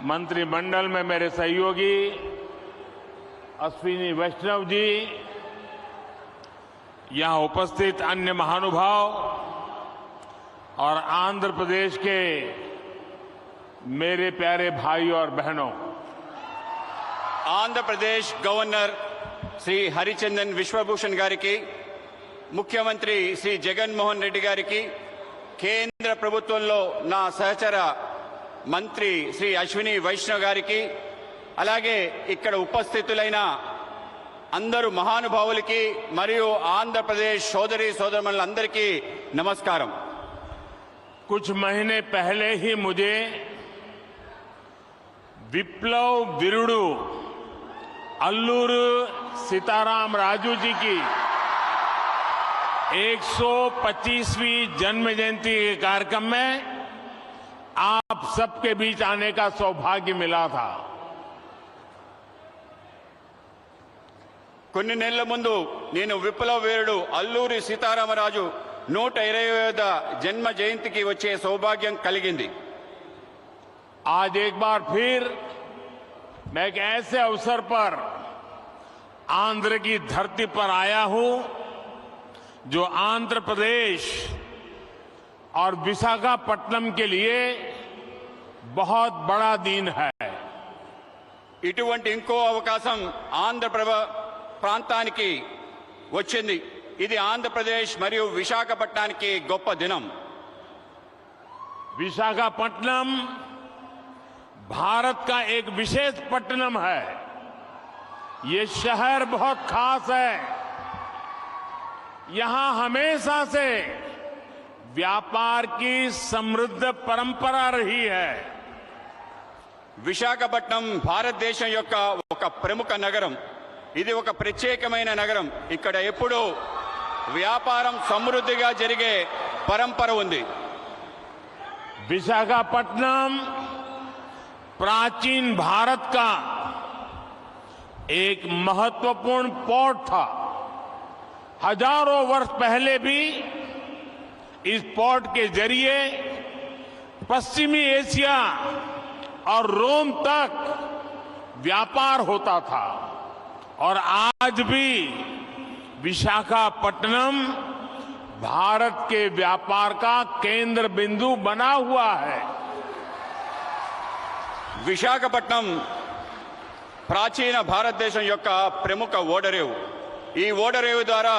मंत्रिमंडल में मेरे सहयोगी अश्विनी वैष्णव जी, यहां उपस्थित अन्य महानुभाव और आंध्र प्रदेश के मेरे प्यारे भाई और बहनों, आंध्र प्रदेश गवर्नर श्री हरिचंदन विश्वभूषण गारिकी, मुख्यमंत्री श्री जगन्मोहन रेड्डी गारिकी, केंद्र ప్రభుత్వంలో నా సహచర మంత్రి శ్రీ అశ్విని వైష్ణవ్ గారికి, అలాగే ఇక్కడ ఉపస్థితులైన అందరూ మహానుభావులకి మరియు ఆంధ్రప్రదేశ్ సోదరి సోదరులందరికీ నమస్కారం। कुछ महीने पहले ही मुझे विप्लव वीरुडु अल्लूरू सीताराम राजू जी की 125वीं जन्म जयंती के कार्यक्रम में आप सबके बीच आने का सौभाग्य मिला था। కొన్ని నెలల ముందు నేను విప్లవ వీరుడు అల్లూరి సీతారామరాజు 125వ జన్మ జయంతికి వచ్చే సౌభాగ్యం కలిగింది। आज एक बार फिर मैं एक ऐसे अवसर पर आंध्र की धरती पर आया हूं जो आंध्र प्रदेश और विशाखापट्टनम के लिए बहुत बड़ा दिन है। ఇటువంటి ఇంకో అవకాశం ఆంధ్ర ప్రాంతానికి వచ్చింది। ఇది ఆంధ్రప్రదేశ్ మరియు విశాఖపట్నానికి గొప్ప దినం। विशाखापट्टनम भारत का एक विशेष पट्टनम है। ये शहर बहुत खास है। यहां हमेशा से व्यापार की समृद्ध परंपरा रही है। విశాఖపట్నం భారతదేశం యొక్క ఒక ప్రముఖ నగరం। ఇది ఒక ప్రత్యేకమైన నగరం। ఇక్కడ ఎప్పుడూ వ్యాపారం సమృద్ధిగా జరిగే పరంపర ఉంది। विशाखापट्टनम प्राचीन भारत का एक महत्वपूर्ण पोर्ट था। हजारों वर्ष पहले भी इस पोर्ट के जरिए पश्चिमी एशिया और रोम तक व्यापार होता था और आज भी विशाखापट्टनम भारत के व्यापार का केंद्र बिंदु बना हुआ है। విశాఖపట్నం ప్రాచీన భారతదేశం యొక్క ప్రముఖ ఓడరేవు। ఈ ఓడరేవు ద్వారా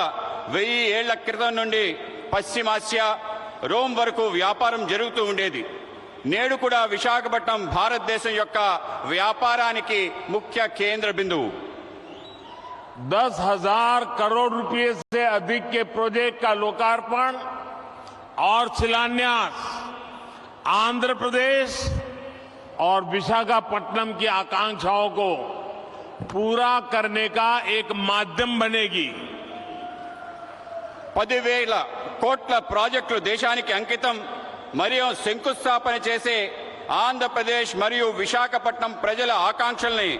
1000 ఏళ్ల క్రితం నుండి పశ్చిమాసియా, రోమ్ వరకు వ్యాపారం జరుగుతూ ఉండేది। నేడు కూడా విశాఖపట్నం భారతదేశం యొక్క వ్యాపారానికి ముఖ్య కేంద్ర బిందువు। 10,000 करोड़ रुपए से अधिक के प्रोजेक्ट का लोकार्पण और शिलान्यास आंध्र प्रदेश और विशाखापट्टनम की आकांक्षाओं को पूरा करने का एक माध्यम बनेगी। 10,000 కోట్ల ప్రాజెక్టులు దేశానికి అంకితం మరియు శంకుస్థాపన చేసే ఆంధ్రప్రదేశ్ మరియు విశాఖపట్నం ప్రజల ఆకాంక్షల్ని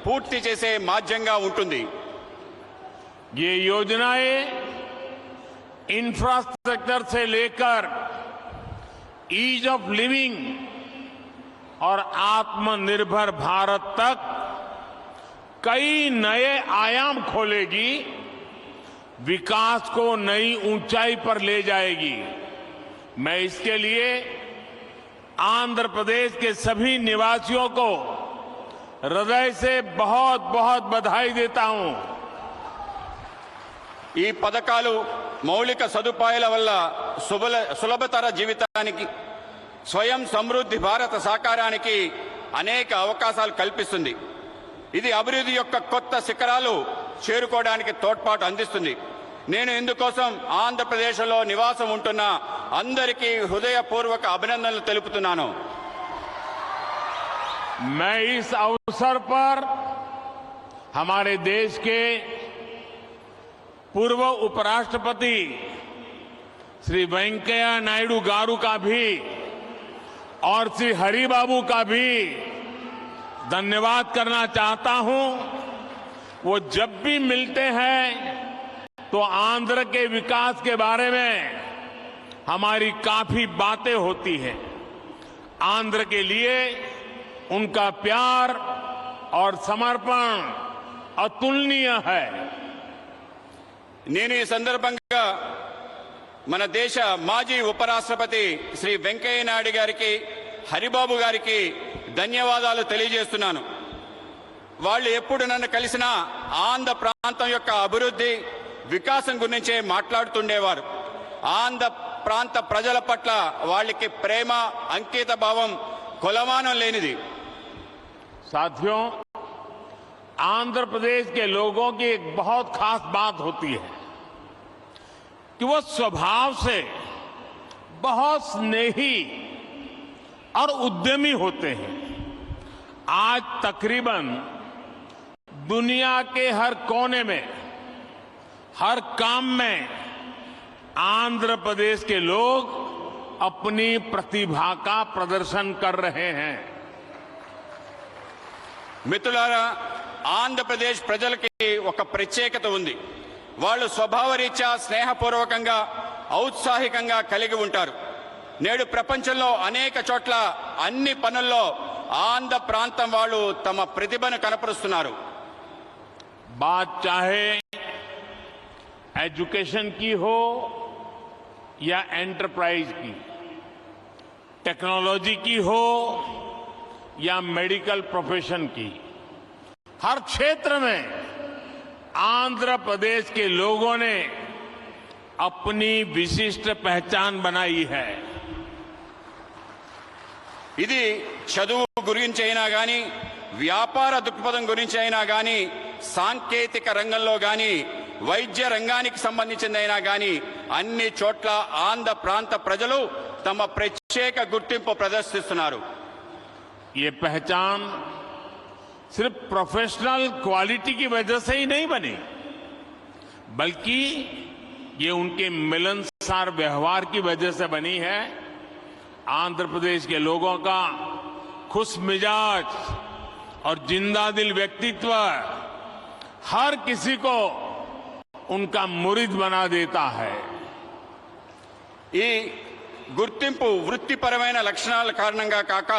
పూర్తి చేసే మాధ్యంగా ఉంటుంది। ये योजनाएं इंफ्रास्ट्रक्चर से लेकर ईज ऑफ लिविंग और आत्मनिर्भर भारत तक कई नए आयाम खोलेगी, विकास को नई ऊंचाई पर ले जाएगी। मैं इसके लिए आंध्र प्रदेश के सभी निवासियों को हृदय से बहुत बहुत बधाई देता हूं। ఈ పథకాలు మౌలిక సదుపాయాల వల్ల సులభతర జీవితానికి, స్వయం సమృద్ధి భారత సాకారానికి అనేక అవకాశాలు కల్పిస్తుంది। ఇది అభివృద్ధి యొక్క కొత్త శిఖరాలు చేరుకోవడానికి తోడ్పాటు అందిస్తుంది। నేను ఇందుకోసం ఆంధ్రప్రదేశ్లో నివాసం ఉంటున్న అందరికీ హృదయపూర్వక అభినందనలు తెలుపుతున్నాను। मैं इस अवसर पर हमारे देश के पूर्व उपराष्ट्रपति श्री वेंकैया नायडू गारू का भी और श्री हरिबाबू का भी धन्यवाद करना चाहता हूं। वो जब भी मिलते हैं तो आंध्र के विकास के बारे में हमारी काफी बातें होती हैं। आंध्र के लिए उनका प्यार और समर्पण अतुलनीय है। నేను ఈ సందర్భంగా మన దేశ మాజీ ఉపరాష్ట్రపతి శ్రీ వెంకయ్య నాయుడు గారికి హరిబాబు గారికి ధన్యవాదాలు తెలియజేస్తున్నాను. వాళ్ళు ఎప్పుడు నన్ను కలిసినా ఆంధ్ర ప్రాంతం యొక్క అభివృద్ధి వికాసం గురించే మాట్లాడుతుండేవారు. ఆంధ్ర ప్రాంత ప్రజల పట్ల వాళ్ళకి ప్రేమ అంకిత భావం కొలమానం లేనిది. साथियों, आंध्र प्रदेश के लोगों की एक बहुत खास बात होती है कि वो स्वभाव से बहुत स्नेही और उद्यमी होते हैं। आज तकरीबन दुनिया के हर कोने में, हर काम में आंध्र प्रदेश के लोग अपनी प्रतिभा का प्रदर्शन कर रहे हैं। మిత్రులారా, ఆంధ్రప్రదేశ్ ప్రజలకి ఒక ప్రత్యేకత ఉంది. వాళ్ళు స్వభావరీత్యా స్నేహపూర్వకంగా ఔత్సాహికంగా కలిగి ఉంటారు. నేడు ప్రపంచంలో అనేక చోట్ల అన్ని పనుల్లో ఆంధ్ర ప్రాంతం వాళ్ళు తమ ప్రతిభను కనపరుస్తున్నారు. बात चाहे एजुकेशन की हो या एंटरप्राइज की, टेक्नोलॉजी की हो या मेडिकल प्रोफेशन की, हर क्षेत्र में आंध्र प्रदेश के लोगों ने अपनी विशिष्ट पहचान बनाई है। ఇది చదువు గురించి అయినా గాని, వ్యాపార దృక్పథం గురించి అయినా గాని, సాంకేతిక రంగంలో గాని, వైద్య రంగానికి సంబంధించిందైనా గాని అన్ని చోట్ల ఆంధ్ర ప్రాంత ప్రజలు తమ ప్రత్యేక గుర్తింపు ప్రదర్శిస్తున్నారు. ये पहचान सिर्फ प्रोफेशनल क्वालिटी की वजह से ही नहीं बनी, बल्कि ये उनके मिलनसार व्यवहार की वजह से बनी है। आंध्र प्रदेश के लोगों का खुश मिजाज और जिंदादिल व्यक्तित्व हर किसी को उनका मुरीद बना देता है। ఈ గుర్తింపు వృత్తిపరమైన లక్షణాల కారణంగా కాక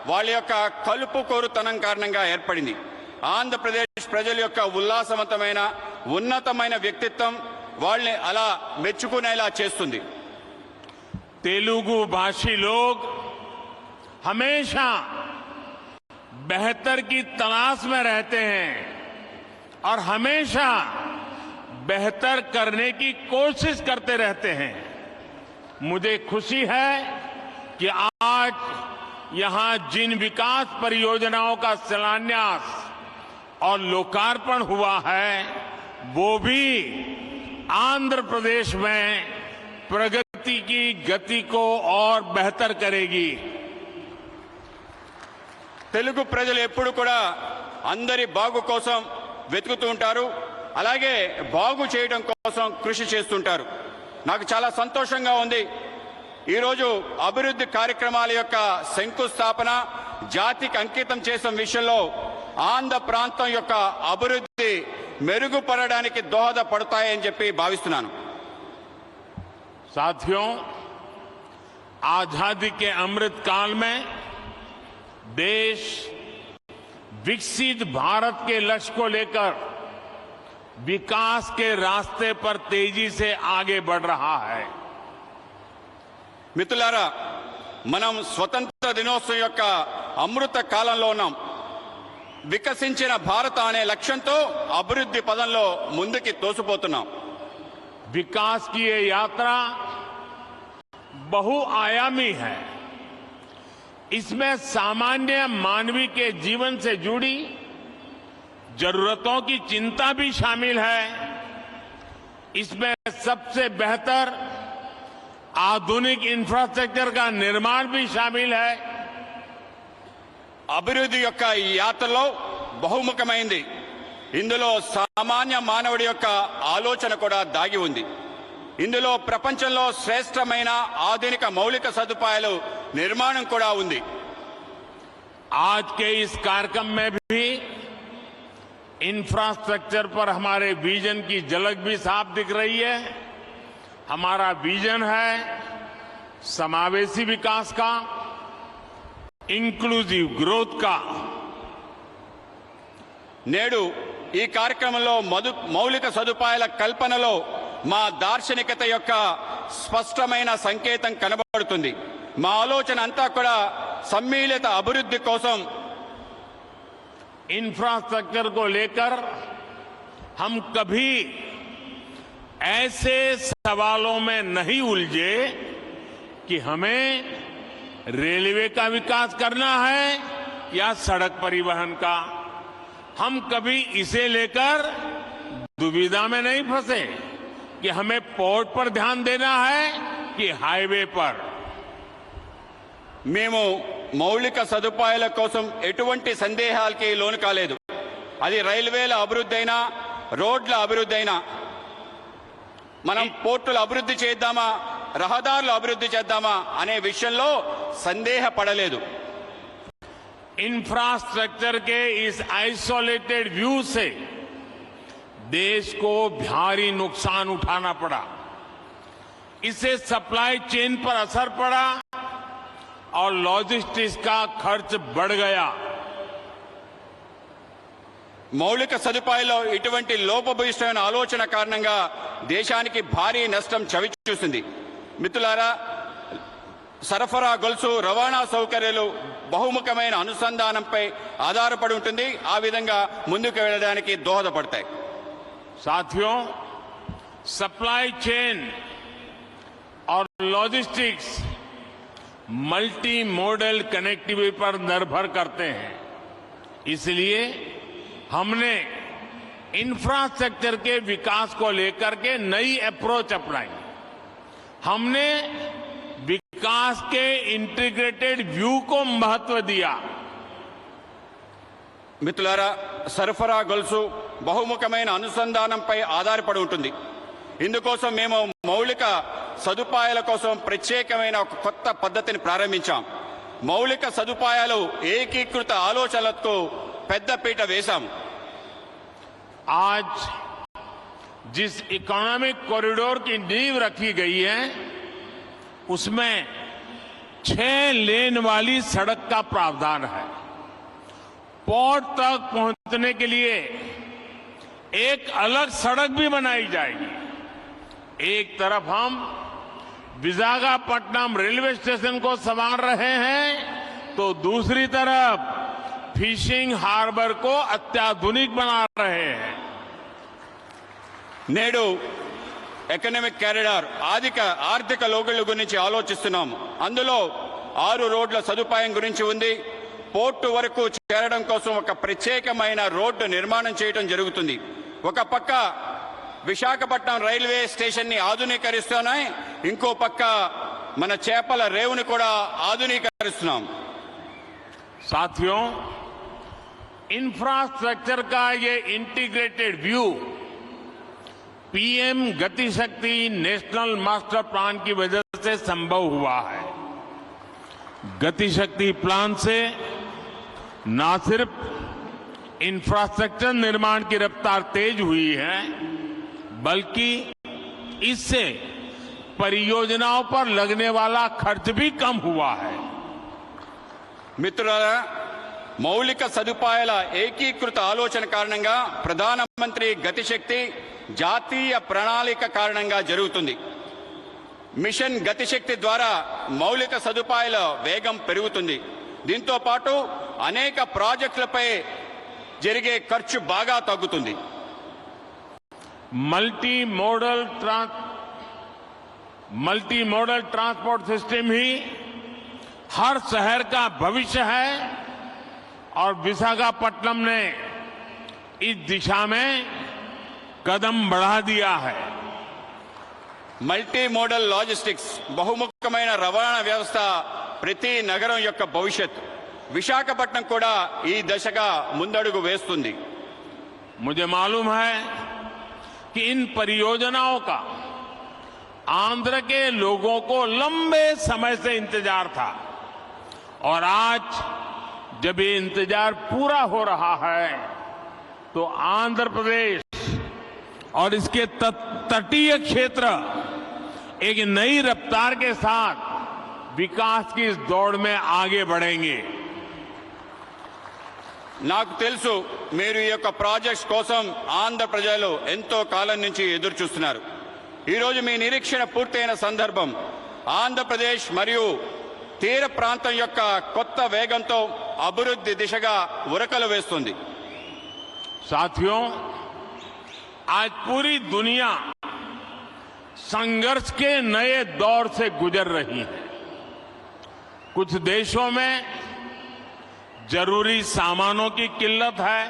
వాళ్ళ యొక్క కలుపుకోరుతనం కారణంగా ఏర్పడింది. ఆంధ్రప్రదేశ్ ప్రజల యొక్క ఉల్లాసవంతమైన ఉన్నతమైన వ్యక్తిత్వం వాళ్ళని అలా మెచ్చుకునేలా చేస్తుంది. तेलुगु भाषी लोग हमेशा बेहतर की तलाश में रहते हैं और हमेशा बेहतर करने की कोशिश करते रहते हैं। मुझे खुशी है कि आज यहां जिन विकास परियोजनाओं का शिलान्यास और लोकार्पण हुआ है, वो भी आंध्र प्रदेश में प्रगति की गति को और बेहतर करेगी। తెలుగు ప్రజలు ఎప్పుడు కూడా అందరి బాగు కోసం వెతుకుతూ ఉంటారు, అలాగే బాగు చేయడం కోసం కృషి చేస్తుంటారు. నాకు చాలా సంతోషంగా ఉంది. ఈరోజు అభివృద్ధి కార్యక్రమాల యొక్క శంకుస్థాపన జాతికి అంకితం చేసిన విషయంలో ఆంధ్ర ప్రాంతం యొక్క అభివృద్ధి మెరుగుపడడానికి దోహదపడతాయని చెప్పి భావిస్తున్నాను. साथियों, आजादी के अमृत काल में देश विकसित भारत के लक्ष्य को लेकर विकास के रास्ते पर तेजी से आगे बढ़ रहा है। మిత్రులారా, మనం స్వతంత్ర దినోత్సవం యొక్క అమృత కాలంలో ఉన్నాం. వికసించిన భారత అనే లక్ష్యంతో అభివృద్ధి పదంలో ముందుకి తోసిపోతున్నాం. विकास की ये यात्रा बहुआयामी है। इसमें सामान्य मानवीय के जीवन से जुड़ी जरूरतों की चिंता भी शामिल है। इसमें सबसे बेहतर आधुनिक इंफ्रास्ट्रक्चर का निर्माण भी शामिल है। అభివృద్ధి యొక్క ఈ యాత్రలో బహుముఖమైంది. ఇందులో సామాన్య మానవుడి యొక్క ఆలోచన కూడా దాగి ఉంది. ఇందులో ప్రపంచంలో శ్రేష్టమైన ఆధునిక మౌలిక సదుపాయాలు నిర్మాణం కూడా ఉంది. आज के इस कार्यक्रम में भी इंफ्रास्ट्रक्चर पर हमारे विजन की झलक भी साफ दिख रही है। हमारा विजन है समावेशी विकास का, इंक्लूसिव ग्रोथ का నేడు ఈ కార్యక్రమంలో మౌలిక సదుపాయాల కల్పనలో మా దార్శనికత యొక్క స్పష్టమైన సంకేతం కనబడుతుంది. మా ఆలోచన అంతా కూడా సమ్మిళిత అభివృద్ధి కోసం इंफ्रास्ट्रक्चर को लेकर हम कभी ऐसे सवालों में नहीं उलझे कि हमें रेलवे का विकास करना है या सड़क परिवहन का. हम कभी इसे लेकर दुविधा में नहीं फंसे कि हमें पोर्ट पर ध्यान देना है कि हाईवे पर. మేము మౌలిక సదుపాయాల కోసం ఎటువంటి సందేహాలకి లోను కాలేదు. అది రైల్వేల అభివృద్ధి అయినా రోడ్ల అభివృద్ధి అయినా మనం పోర్టుల అభివృద్ధి చేద్దామా రహదారుల అభివృద్ధి చేద్దామా అనే విషయంలో సందేహపడలేదు. इंफ्रास्ट्रक्चर के इस आइसोलेटेड व्यू से देश को भारी नुकसान उठाना पड़ा. इससे सप्लाई चेन पर असर पड़ा और लॉजिस्टिक्स का खर्च बढ़ गया. మౌలిక సదుపాయాల్లో ఇటువంటి లోపభూయిష్టమైన ఆలోచన కారణంగా దేశానికి భారీ నష్టం చవిచూసింది. మిత్రులారా, సరఫరా గొలుసు రవాణా సౌకర్యాలు బహుముఖమైన అనుసంధానంపై ఆధారపడి ఉంటుంది. ఆ విధంగా ముందుకు వెళ్ళడానికి దోహదపడతాయి. साथियों, सप्लाई चेन और लॉजिस्टिक्स मल्टी मॉडल कनेक्टिविटी पर निर्भर करते हैं. इसलिए हमने इंफ्रास्ट्रक्चर के विकास को लेकर के नई अप्रोच अपनाई. हमने विकास के इंटीग्रेटेड व्यू को महत्व दिया. మిత్రులారా, సరఫరా గొలుసు బహుముఖమైన అనుసంధానంపై ఆధారపడి ఉంటుంది. ఇందుకోసం మేము మౌలిక సదుపాయాల కోసం ప్రత్యేకమైన ఒక కొత్త పద్ధతిని ప్రారంభించాం. మౌలిక సదుపాయాలు ఏకీకృత ఆలోచనలతో పెద్దపీట వేశాం. आज जिस इकोनॉमिक कॉरिडोर की नींव रखी गई है उसमें 6 लेन वाली सड़क का प्रावधान है. पोर्ट तक पहुंचने के लिए एक अलग सड़क भी बनाई जाएगी. एक तरफ हम विशाखापट्टनम रेलवे स्टेशन को संवार रहे हैं तो दूसरी तरफ फिशिंग हार्बर को अत्याधुनिक बना रहे हैं. నేడు ఎకనామిక్ కారిడార్ ఆర్థిక లోగుల గురించి ఆలోచిస్తున్నాం. అందులో 6 రోడ్ల సదుపాయం గురించి ఉంది. పోర్టు వరకు చేరడం కోసం ఒక ప్రత్యేకమైన రోడ్డు నిర్మాణం చేయడం జరుగుతుంది. ఒక పక్క విశాఖపట్నం రైల్వే స్టేషన్ ని ఆధునీకరిస్తున్నాయి, ఇంకో పక్క మన చేపల రేవుని కూడా ఆధునీకరిస్తున్నాం. साथियों, इंफ्रास्ट्रक्चर का ये इंटीग्रेटेड व्यू पीएम गति शक्ति नेशनल मास्टर प्लान की वजह से संभव हुआ है. गति शक्ति प्लान से न सिर्फ इंफ्रास्ट्रक्चर निर्माण की रफ्तार तेज हुई है बल्कि इससे परियोजनाओं पर लगने वाला खर्च भी कम हुआ है. మిత్రులారా, మౌలిక సదుపాయాల ఏకీకృత ఆలోచన కారణంగా ప్రధానమంత్రి గతిశక్తి జాతీయ ప్రణాళిక కారణంగా జరుగుతుంది. మిషన్ గతిశక్తి ద్వారా మౌలిక సదుపాయాల వేగం పెరుగుతుంది. దీంతో పాటు అనేక ప్రాజెక్టులపై జరిగే ఖర్చు బాగా తగ్గుతుంది. मल्टी मॉडल ट्रांसपोर्ट सिस्टम ही हर शहर का भविष्य है और विशाखापट्टनम ने इस दिशा में कदम बढ़ा दिया है. మల్టీ మోడల్ లాజిస్టిక్స్ బహుముఖమైన రవాణా వ్యవస్థ ప్రతి నగరం యొక్క భవిష్యత్. విశాఖపట్నం కూడా ఈ దిశగా ముందడుగు వేస్తుంది. मुझे मालूम है कि इन परियोजनाओं का आंध्र के लोगों को लंबे समय से इंतजार था और आज जब ये इंतजार पूरा हो रहा है तो आंध्र प्रदेश और इसके तटीय क्षेत्र एक नई रफ्तार के साथ विकास की इस दौड़ में आगे बढ़ेंगे. నాకు తెలుసు మీరు ఈ యొక్క ప్రాజెక్ట్స్ కోసం ఆంధ్ర ప్రజలు ఎంతో కాలం నుంచి ఎదురు చూస్తున్నారు. ఈరోజు మీ నిరీక్షణ పూర్తయిన సందర్భం ఆంధ్రప్రదేశ్ మరియు తీర ప్రాంతం యొక్క కొత్త వేగంతో అభివృద్ధి దిశగా ఉరకలు వేస్తుంది. साथियों, आज पूरी दुनिया संघर्ष के नए दौर से गुजर रही है. कुछ देशों में जरूरी सामानों की किल्लत है,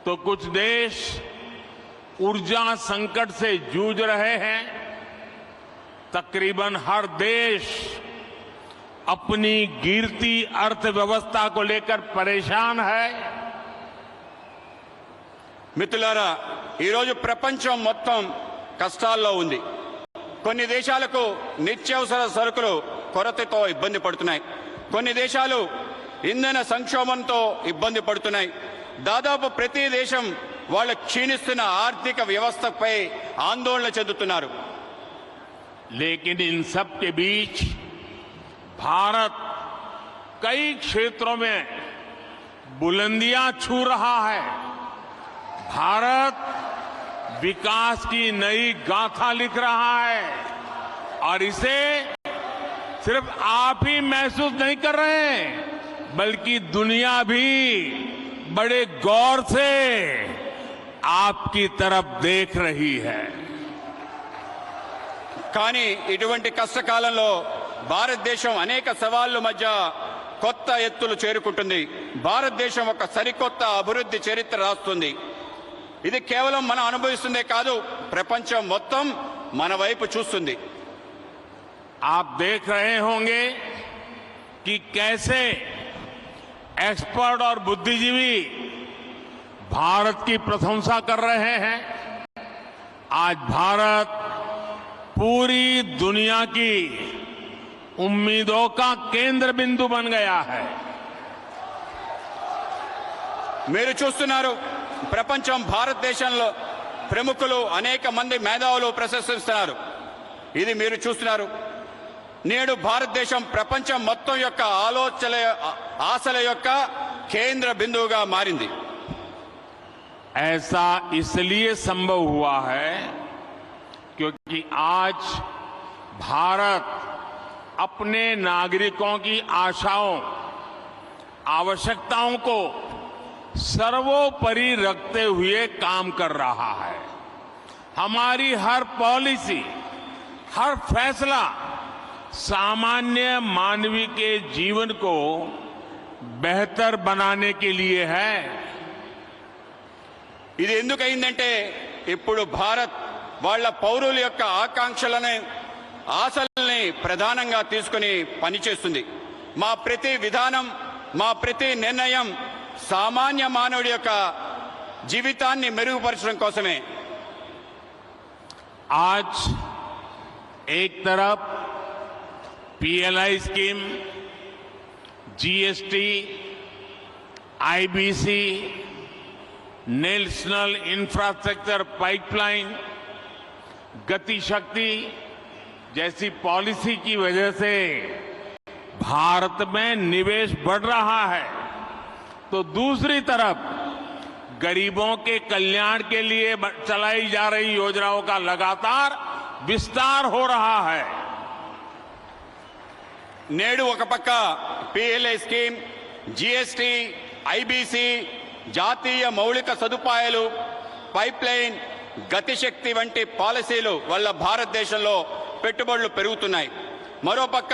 तो कुछ देश ऊर्जा संकट से जूझ रहे हैं. तकरीबन हर देश अपनी गिरती अर्थव्यवस्था को लेकर परेशान है. మిత్రులారా, ఈరోజు ప్రపంచం మొత్తం కష్టాల్లో ఉంది. కొన్ని దేశాలకు నిత్యావసర సరుకులు కొరతతో ఇబ్బంది పడుతున్నాయి. కొన్ని దేశాలు ఇంధన సంక్షోభంతో ఇబ్బంది పడుతున్నాయి. దాదాపు ప్రతి దేశం వాళ్ళ క్షీణిస్తున్న ఆర్థిక వ్యవస్థపై ఆందోళన చెందుతున్నారు. लेकिन इन सब के बीच भारत कई क्षेत्रों में बुलंदियां छू रहा है. भारत विकास की नई गाथा लिख रहा है और इसे सिर्फ आप ही महसूस नहीं कर रहे हैं, बल्कि दुनिया भी बड़े गौर से आपकी तरफ देख रही है. కానీ ఇటువంటి కష్టకాలంలో భారతదేశం అనేక సవాళ్ల మధ్య కొత్త ఎత్తులు చేరుకుంటుంది. భారతదేశం ఒక సరికొత్త అభివృద్ధి చరిత్ర రాస్తుంది. ఇది కేవలం మనం అనుభవిస్తుందే కాదు, ప్రపంచం మొత్తం మన వైపు చూస్తుంది. आप देख रहे होंगे कि कैसे एक्सपर्ट और बुद्धिजीवी भारत की प्रशंसा कर रहे हैं. आज भारत पूरी दुनिया की उम्मीदों का केंद्र बिंदु बन गया है. మీరు చూస్తున్నారు, ప్రపంచం భారతదేశంలో ప్రముఖులు అనేక మంది మేధావులు ప్రశంసిస్తున్నారు. ఇది మీరు చూస్తున్నారు. నేడు భారతదేశం ప్రపంచం మొత్తం యొక్క ఆశల యొక్క కేంద్ర బిందువుగా మారింది. ऐसा इसलिए संभव हुआ है क्योंकि आज भारत अपने नागरिकों की आशाओं, आवश्यकताओं को सर्वोपरि रखते हुए काम कर रहा है. हमारी हर पॉलिसी, हर फैसला सामान्य मानवी के जीवन को बेहतर बनाने के लिए है. ఇది ఎందుకైందంటే ఇప్పుడు భారత్ వాళ్ళ పౌరుల యొక్క ఆకాంక్షలను, ఆశల్ని ప్రధానంగా తీసుకుని పనిచేస్తుంది. మా ప్రతి విధానం, మా ప్రతి నిర్ణయం సామాన్య మానవుడి యొక్క జీవితాన్ని మెరుగుపరచడం కోసమే. आज एक तरफ PLI scheme, GST, IBC, national infrastructure pipeline, गति शक्ति जैसी पॉलिसी की वजह से भारत में निवेश बढ़ रहा है, तो दूसरी तरफ गरीबों के कल्याण के लिए चलाई जा रही योजनाओं का लगातार विस्तार हो रहा है. నేడు ఒక పక్క పిఎల్ఐ స్కీమ్, జీఎస్టీ, ఐబీసీ, జాతీయ మౌలిక సదుపాయాలు, పైప్ లైన్, గతిశక్తి వంటి పాలసీలు వల్ల భారతదేశంలో పెట్టుబడులు పెరుగుతున్నాయి. మరోపక్క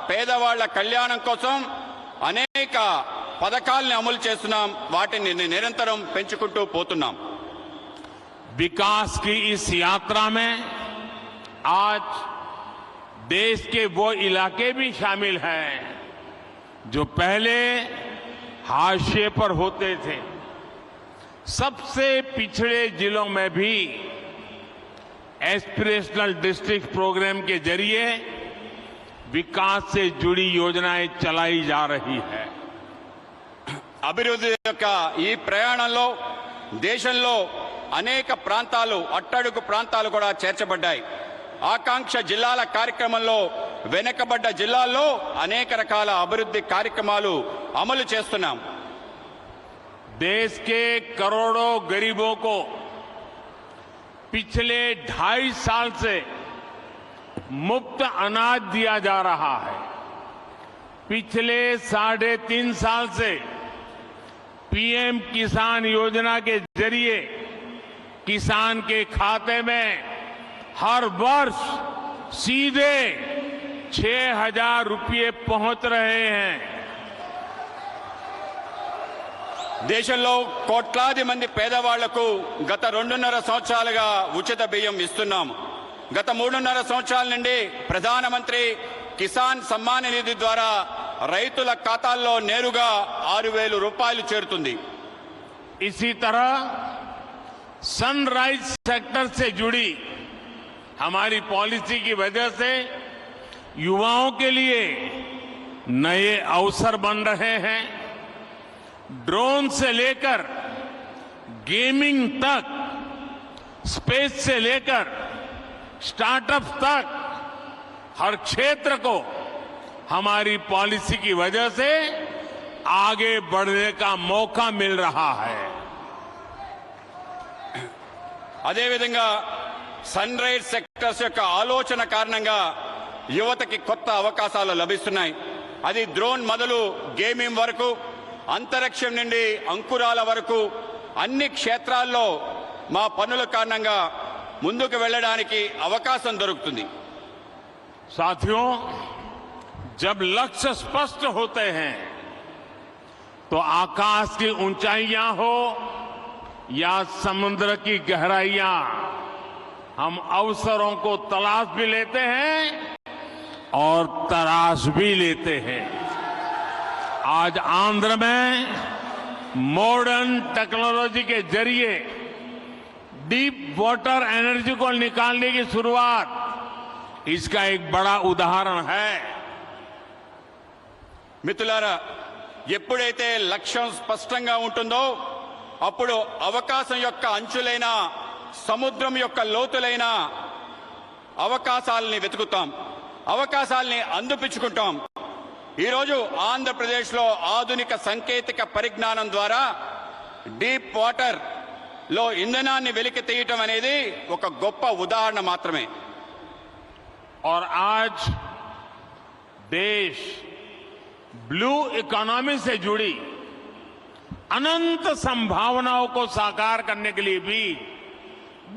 పేదవాళ్ల కళ్యాణం కోసం అనేక పథకాలను అమలు చేస్తున్నాం. వాటిని నిరంతరం పెంచుకుంటూ పోతున్నాం. विकास की इस यात्रा में आज देश के वो इलाके भी शामिल हैं जो पहले हाशिए पर होते थे. सबसे पिछड़े जिलों में भी एस्पिरेशनल डिस्ट्रिक्ट प्रोग्राम के जरिए विकास से जुड़ी योजनाएं चलाई जा रही है. అభివృద్ధి యొక్క ఈ ప్రయాణంలో దేశంలో అనేక ప్రాంతాలు, అట్టడుగు ప్రాంతాలు కూడా చేర్చబడ్డాయి. ఆకాంక్ష జిల్లాల కార్యక్రమంలో వెనుకబడ్డ జిల్లాల్లో అనేక రకాల అభివృద్ధి కార్యక్రమాలు అమలు చేస్తున్నాం. देश के करोड़ों गरीबों को पिछले 2.5 साल से मुफ्त अनाज दिया जा रहा है। पिछले 3.5 साल से पीएम किसान योजना के जरिए किसान के खाते में हर वर्ष सीधे 6,000 रुपये पहुंच रहे हैं। దేశంలో కోట్లాది మంది పేదవాళ్లకు గత 2.5 సంవత్సరాలుగా ఉచిత బియ్యం ఇస్తున్నాం. గత 3.5 సంవత్సరాల నుండి ప్రధానమంత్రి కిసాన్ సమ్మాన్ నిధి ద్వారా రైతుల ఖాతాల్లో నేరుగా 6,000 రూపాయలు చేరుతుంది. इसी तरह सनराइज सेक्टर से जुड़ी हमारी पॉलिसी की वजह से युवाओं के लिए नए अवसर बन रहे हैं। ड्रोन से लेकर गेमिंग तक, स्पेस से लेकर स्टार्टअप तक हर क्षेत्र को हमारी पॉलिसी की वजह से आगे बढ़ने का मौका मिल रहा है। అదేవిధంగా సన్ రైజ్ సెక్టర్స్ యొక్క ఆలోచన కారణంగా యువతకి కొత్త అవకాశాలు లభిస్తున్నాయి. అది డ్రోన్ మొదలు గేమింగ్ వరకు, అంతరిక్షం నుండి అంకురాల వరకు అన్ని క్షేత్రాల్లో మా పనుల కారణంగా ముందుకు వెళ్ళడానికి అవకాశం దొరుకుతుంది. साथियों, जब लक्ष्य स्पष्ट होते हैं तो आकाश की ऊंचाइयां हो या समुद्र की गहराइयां, हम अवसरों को तलाश भी लेते हैं और तराश भी लेते हैं। आज आंध्र में मॉडर्न टेक्नोलॉजी के जरिए डीप वाटर एनर्जी को निकालने की शुरुआत इसका एक बड़ा उदाहरण है। మిత్రులారా, ఎప్పుడైతే లక్ష్యం స్పష్టంగా ఉంటుందో అప్పుడు అవకాశం యొక్క అంచులైన, సముద్రం యొక్క లోతులైన అవకాశాలని వెతుకుతాం, అవకాశాలని అందిపుచ్చుకుంటాం. ఈరోజు ఆంధ్రప్రదేశ్లో ఆధునిక సాంకేతిక పరిజ్ఞానం ద్వారా డీప్ వాటర్ లో ఇంధనాన్ని వెలికి తీయటం అనేది ఒక గొప్ప ఉదాహరణ మాత్రమే. और आज देश ब्लू इकोनॉमी से जुड़ी अनंत संभावनाओं को साकार करने के लिए भी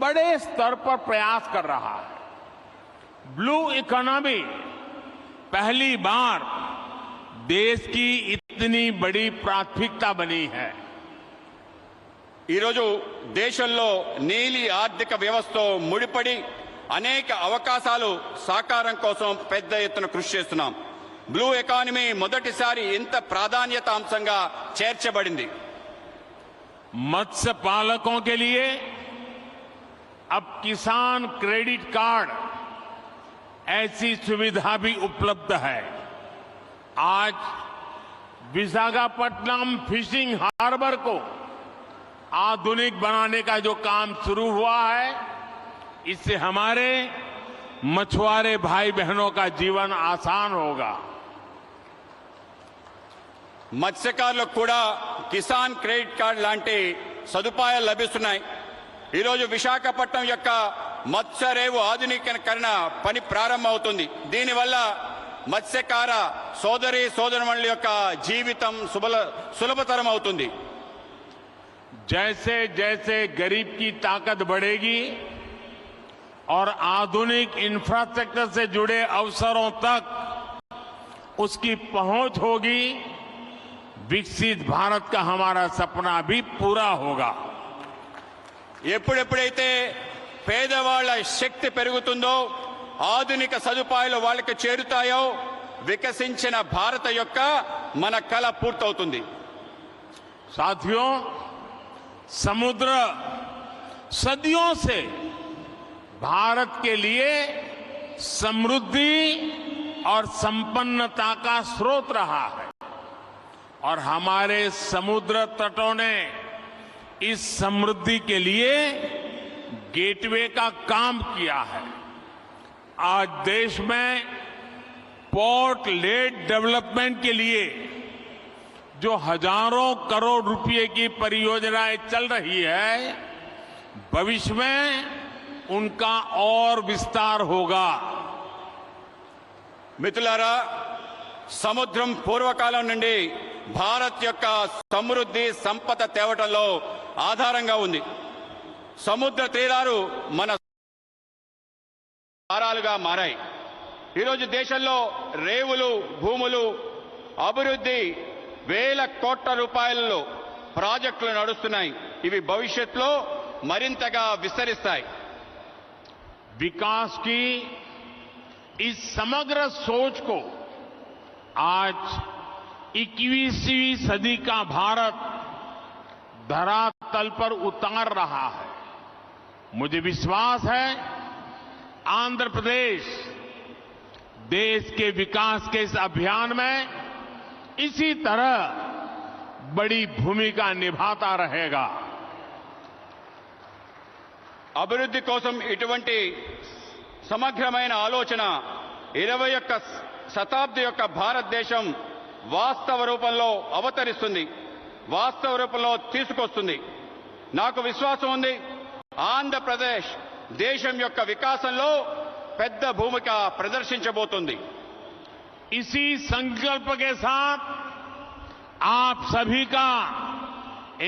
बड़े स्तर पर प्रयास कर रहा है। ब्लू इकोनॉमी पहली बार देश की इतनी बड़ी प्राथमिकता बनी है। ఈరోజు దేశంలో నీలి ఆర్థిక వ్యవస్థతో ముడిపడి అనేక అవకాశాలు సాకారం కోసం పెద్ద ఎత్తున కృషి చేస్తున్నాం. బ్లూ ఎకానమీ మొదటిసారి ఇంత ప్రాధాన్యత అంశంగా చేర్చబడింది. मत्स्य पालकों के लिए अब किसान क्रेडिट कार्ड ऐसी सुविधा भी उपलब्ध है। आज विशाखापट्टनम फिशिंग हार्बर को आधुनिक बनाने का जो काम शुरू हुआ है, इससे हमारे मछुआरे भाई बहनों का जीवन आसान होगा। మత్స్యకారులకు కూడా కిసాన్ క్రెడిట్ కార్డ్ లాంటి సదుపాయాలు లభిస్తున్నాయి. ఈరోజు విశాఖపట్నం యొక్క మత్స్య రేవు ఆధునీకరణ పని ప్రారంభమవుతుంది. దీనివల్ల మత్స్యకార సోదరి సోదరుమణుల యొక్క జీవితం సులభతరం అవుతుంది. जैसे जैसे गरीब की ताकत बढ़ेगी और आधुनिक इंफ्रास्ट्रक्चर से जुड़े अवसरों तक उसकी पहुंच होगी, विकसित भारत का हमारा सपना भी पूरा होगा। ఎప్పుడెప్పుడైతే పేదవాళ్ల శక్తి పెరుగుతుందో, ఆధునిక సదుపాయాలు వాళ్ళకి చేరుతాయో, వికసించిన భారత యొక్క మన కల పూర్తవుతుంది. साथियों, समुद्र सदियों से भारत के लिए समृद्धि और संपन्नता का स्रोत रहा है और हमारे समुद्र तटों ने इस समृद्धि के लिए गेटवे का काम किया है। आज देश में पोर्ट लेड डेवलपमेंट के लिए जो हजारों करोड़ रुपए की परियोजनाएं चल रही है, भविष्य में उनका और विस्तार होगा। మిత్రులారా, సముద్రం పూర్వకాలం నుండి భారత్ యొక్క సమృద్ధి సంపద తేవటంలో ఆధారంగా ఉంది. సముద్ర తీరాలు మన ఆరాలుగా మారాయి. ఈరోజు దేశంలో రేవులు, భూములు, అభివృద్ధి వేల కోట్ల రూపాయలలో ప్రాజెక్టులు నడుస్తున్నాయి. ఇవి భవిష్యత్తులో మరింతగా విస్తరిస్తాయి. विकास की इस समग्र सोच को आज 21वीं सदी का भारत धरातल पर उतार रहा है। मुझे विश्वास है आंध्र प्रदेश देश के विकास के इस अभियान में इसी तरह बड़ी भूमिका निभाता रहेगा। అభివృద్ధి కోసం ఇటువంటి సమగ్రమైన ఆలోచన 21వ శతాబ్ది యొక్క భారతదేశం వాస్తవ రూపంలో అవతరిస్తుంది, వాస్తవ రూపంలో తీసుకొస్తుంది. నాకు విశ్వాసం ఉంది, ఆంధ్రప్రదేశ్ దేశం యొక్క వికాసంలో పెద్ద భూమిక ప్రదర్శించబోతుంది. इसी संकल्प के साथ आप सभी का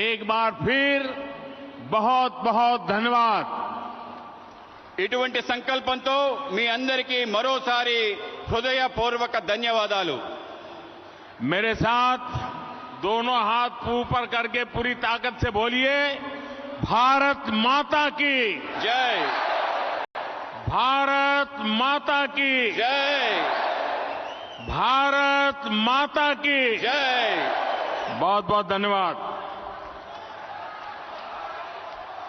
एक बार फिर बहुत बहुत धन्यवाद। ఇటువంటి సంకల్పంతో మీ అందరికీ మరోసారి హృదయపూర్వక ధన్యవాదాలు. मेरे साथ दोनों हाथ ऊपर करके पूरी ताकत से बोलिए, भारत माता की జై, भारत माता की జై, भारत माता की జై. बहुत बहुत धन्यवाद।